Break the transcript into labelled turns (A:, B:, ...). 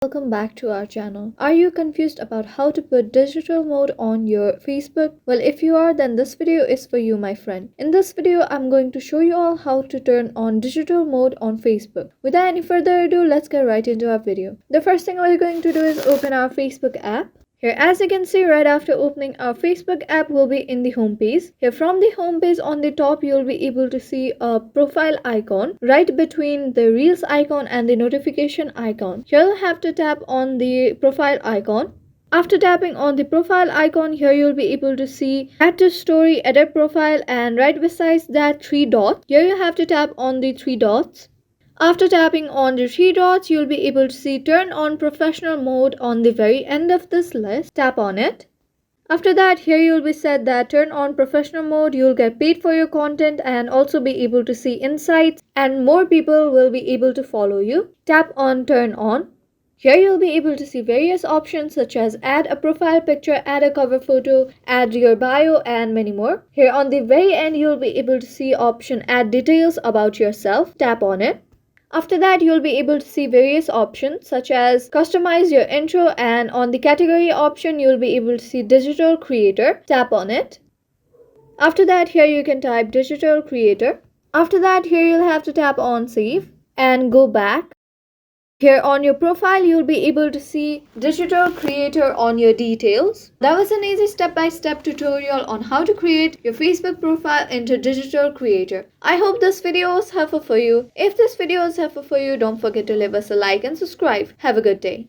A: Welcome back to our channel. Are you confused about how to put digital mode on your Facebook? Well, if you are, then this video is for you, my friend. In this video, I'm going to show you all how to turn on digital mode on Facebook. Without any further ado, let's get right into our video. The first thing we're going to do is open our Facebook app. Here, as you can see, right after opening our Facebook app will be in the home page. Here from the home page on the top, you'll be able to see a profile icon right between the Reels icon and the notification icon. Here you'll have to tap on the profile icon. After tapping on the profile icon, here you'll be able to see add to story, edit profile, and right besides that three dots. Here you have to tap on the three dots. After tapping on the three dots, you'll be able to see turn on professional mode on the very end of this list. Tap on it. After that, here you'll be said that turn on professional mode, you'll get paid for your content and also be able to see insights and more people will be able to follow you. Tap on turn on. Here you'll be able to see various options such as add a profile picture, add a cover photo, add your bio, and many more. Here on the very end, you'll be able to see option add details about yourself. Tap on it. After that, you'll be able to see various options such as customize your intro, and on the category option, you'll be able to see digital creator. Tap on it. After that, here you can type digital creator. After that, here you'll have to tap on save and go back. Here on your profile, you'll be able to see digital creator on your details. That was an easy step-by-step tutorial on how to create your Facebook profile into digital creator. I hope this video was helpful for you. If this video was helpful for you, don't forget to leave us a like and subscribe. Have a good day.